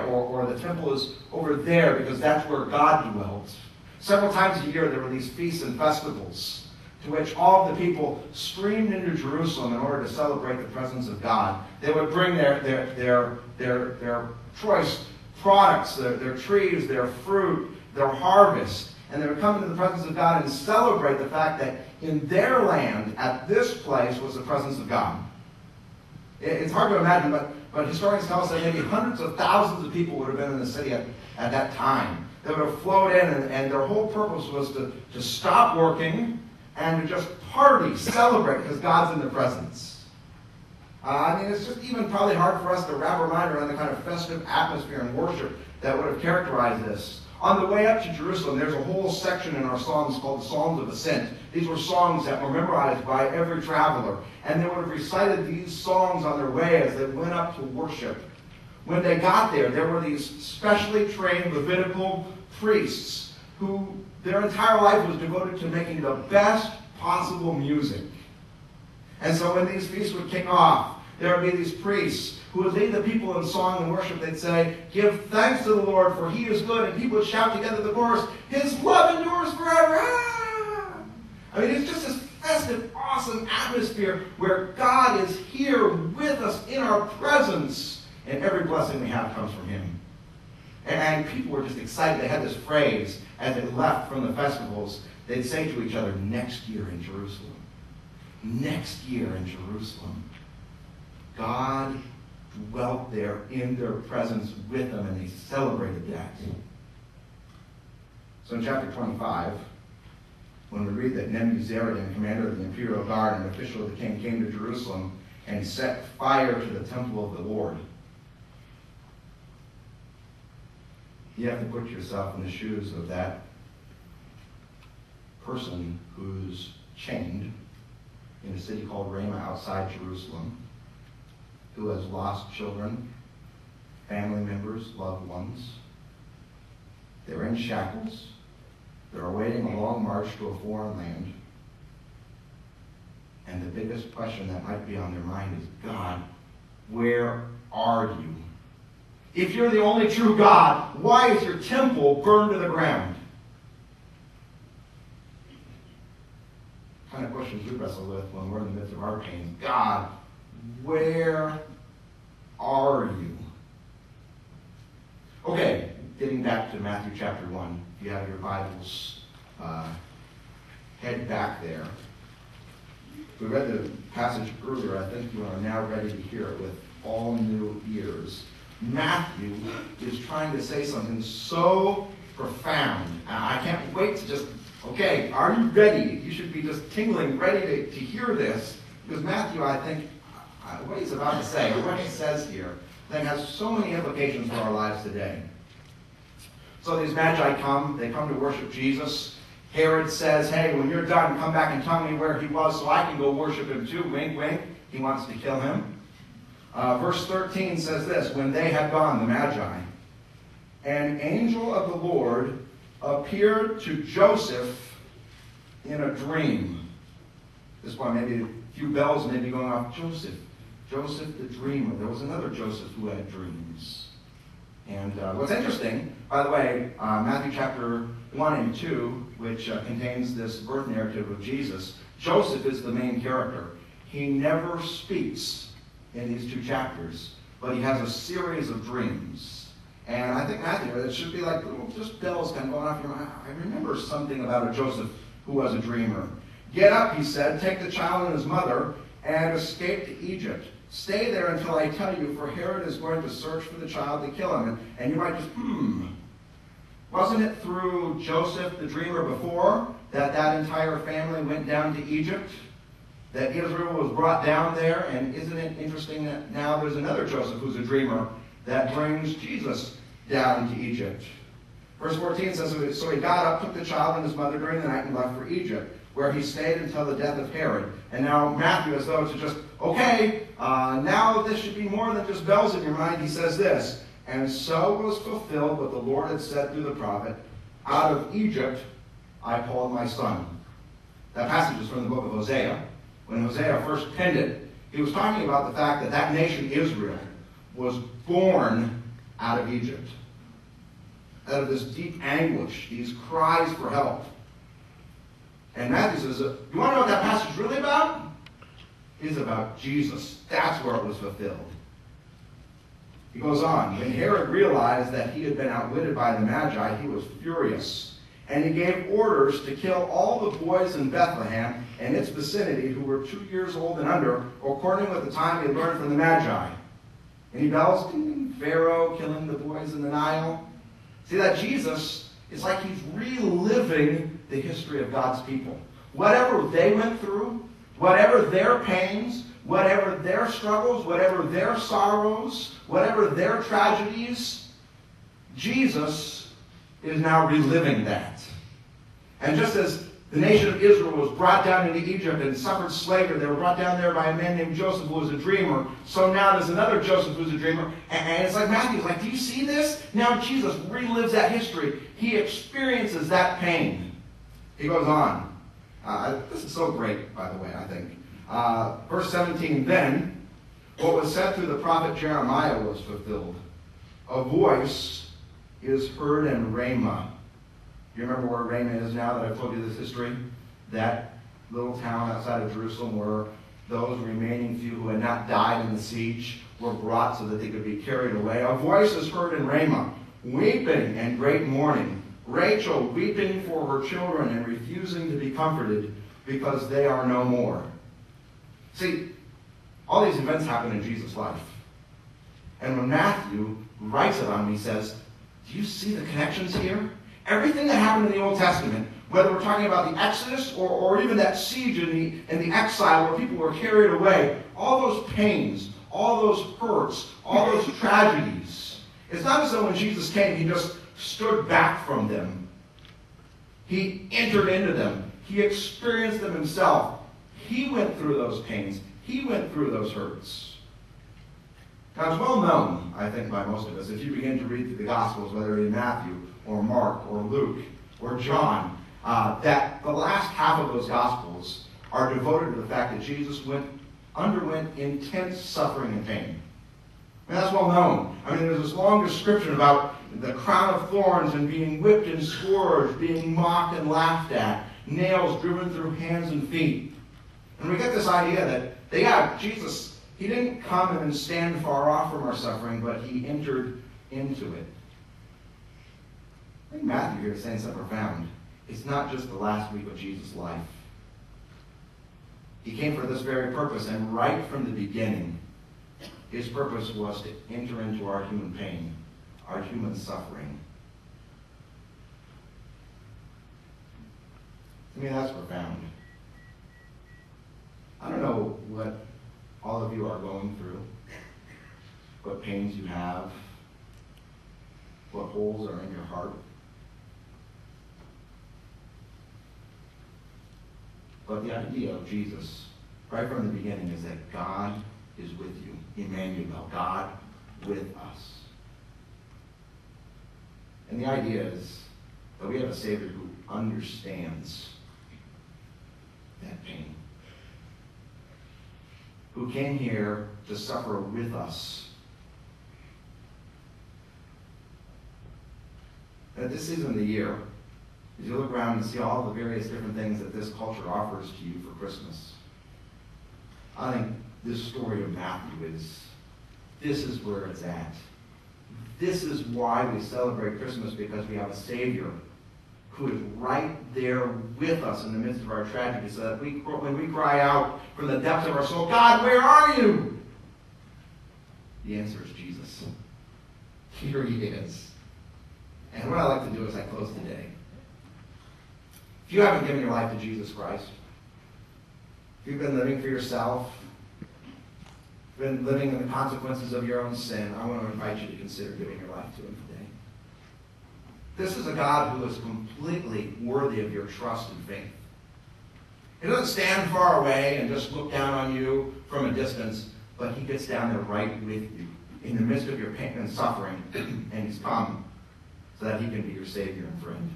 or the temple is over there because that's where God dwelt. Several times a year there were these feasts and festivals to which all of the people streamed into Jerusalem in order to celebrate the presence of God. They would bring their choice products, their trees, their fruit, their harvest, and they would come into the presence of God and celebrate the fact that in their land, at this place, was the presence of God. It's hard to imagine, but historians tell us that maybe hundreds of thousands of people would have been in the city at that time. They would have flowed in, and their whole purpose was to stop working and to just party, celebrate, because God's in their presence. It's just even probably hard for us to wrap our mind around the kind of festive atmosphere and worship that would have characterized this. On the way up to Jerusalem, there's a whole section in our Psalms called the Psalms of Ascent. These were songs that were memorized by every traveler, and they would have recited these songs on their way as they went up to worship. When they got there, there were these specially trained Levitical priests who their entire life was devoted to making the best possible music. And so when these feasts would kick off, there would be these priests who would lead the people in song and worship. They'd say, "Give thanks to the Lord, for he is good." And people would shout together the chorus, "His love endures forever." It's just this festive, awesome atmosphere where God is here with us in our presence, and every blessing we have comes from him. And people were just excited. They had this phrase as they left from the festivals. They'd say to each other, "Next year in Jerusalem. Next year in Jerusalem." God dwelt there in their presence with them, and they celebrated that. So in chapter 25, when we read that Nebuzaradan, commander of the imperial guard and official of the king, came to Jerusalem and set fire to the temple of the Lord, you have to put yourself in the shoes of that person who's chained in a city called Ramah outside Jerusalem, who has lost children, family members, loved ones. They're in shackles. They're awaiting a long march to a foreign land. And the biggest question that might be on their mind is, God, where are you? If you're the only true God, why is your temple burned to the ground? Kind of questions we wrestle with when we're in the midst of our pain. God, where are you? Okay, getting back to Matthew chapter 1. If you have your Bibles, head back there. We read the passage earlier. I think you are now ready to hear it with all new ears. Matthew is trying to say something so profound. I can't wait to just, okay, are you ready? You should be just tingling, ready to hear this. Because Matthew, I think, what he's about to say, or what he says here, then has so many implications for our lives today. So these magi come, they come to worship Jesus. Herod says, "Hey, when you're done, come back and tell me where he was so I can go worship him too." Wink, wink. He wants to kill him. Verse 13 says this, when they had gone, the Magi, an angel of the Lord appeared to Joseph in a dream. At this point, maybe a few bells may be going off. Joseph the dreamer. There was another Joseph who had dreams. And what's interesting, by the way, Matthew chapter 1 and 2, which contains this birth narrative of Jesus, Joseph is the main character. He never speaks in these two chapters, but he has a series of dreams. And I think Matthew, it should be like little just bells kind of going off your mind. I remember something about a Joseph who was a dreamer. "Get up," he said, "take the child and his mother and escape to Egypt. Stay there until I tell you, for Herod is going to search for the child to kill him." And you might just, wasn't it through Joseph the dreamer before that entire family went down to Egypt? That Israel was brought down there? And isn't it interesting that now there's another Joseph who's a dreamer that brings Jesus down to Egypt? Verse 14 says, "So he got up, took the child and his mother during the night and left for Egypt, where he stayed until the death of Herod." And now Matthew, as though to just, okay, now this should be more than just bells in your mind, he says this, "And so was fulfilled what the Lord had said through the prophet, out of Egypt I called my son." That passage is from the book of Hosea. When Hosea first penned it, he was talking about the fact that that nation, Israel, was born out of Egypt, out of this deep anguish, these cries for help. And Matthew says, you want to know what that passage is really about? It's about Jesus. That's where it was fulfilled. He goes on, when Herod realized that he had been outwitted by the Magi, he was furious. And he gave orders to kill all the boys in Bethlehem and its vicinity who were 2 years old and under, according with the time he had learned from the Magi. And he bells, Pharaoh killing the boys in the Nile. See, that Jesus, it's like he's reliving the history of God's people. Whatever they went through, whatever their pains, whatever their struggles, whatever their sorrows, whatever their tragedies, Jesus is now reliving that. And just as the nation of Israel was brought down into Egypt and suffered slavery, they were brought down there by a man named Joseph who was a dreamer. So now there's another Joseph who's a dreamer. And it's like Matthew's like, do you see this? Now Jesus relives that history. He experiences that pain. He goes on. This is so great, by the way, I think. Verse 17, then, what was said through the prophet Jeremiah was fulfilled. A voice is heard in Ramah. You remember where Ramah is now that I've told you this history? That little town outside of Jerusalem where those remaining few who had not died in the siege were brought so that they could be carried away. A voice is heard in Ramah, weeping and great mourning. Rachel weeping for her children and refusing to be comforted because they are no more. See, all these events happen in Jesus' life. And when Matthew writes about him, he says, do you see the connections here? Everything that happened in the Old Testament, whether we're talking about the Exodus or even that siege in the exile where people were carried away, all those pains, all those hurts, all those tragedies. It's not as though when Jesus came, he just stood back from them. He entered into them. He experienced them himself. He went through those pains. He went through those hurts. Now, it's well known, I think, by most of us, if you begin to read through the Gospels, whether in Matthew or Mark or Luke or John, that the last half of those Gospels are devoted to the fact that Jesus underwent intense suffering and pain. I mean, that's well known. I mean, there's this long description about the crown of thorns and being whipped and scourged, being mocked and laughed at, nails driven through hands and feet. And we get this idea that, Jesus, he didn't come and stand far off from our suffering, but he entered into it. I think Matthew here is saying something profound. It's not just the last week of Jesus' life. He came for this very purpose, and right from the beginning, his purpose was to enter into our human pain, our human suffering. I mean, that's profound. I don't know what all of you are going through, what pains you have, what holes are in your heart. But the idea of Jesus, right from the beginning, is that God is with you. Emmanuel, God with us. And the idea is that we have a Savior who understands that pain, who came here to suffer with us. At this season of the year, as you look around and see all the various different things that this culture offers to you for Christmas, I think this story of Matthew this is where it's at. This is why we celebrate Christmas, because we have a Savior who is right there with us in the midst of our tragedy, so that when we cry out from the depths of our soul, God, where are you? The answer is Jesus. Here he is. And what I like to do as I close today, if you haven't given your life to Jesus Christ, if you've been living for yourself, been living in the consequences of your own sin, I want to invite you to consider giving your life to him today. This is a God who is completely worthy of your trust and faith. He doesn't stand far away and just look down on you from a distance, but he gets down there right with you in the midst of your pain and suffering, and he's come so that he can be your Savior and friend.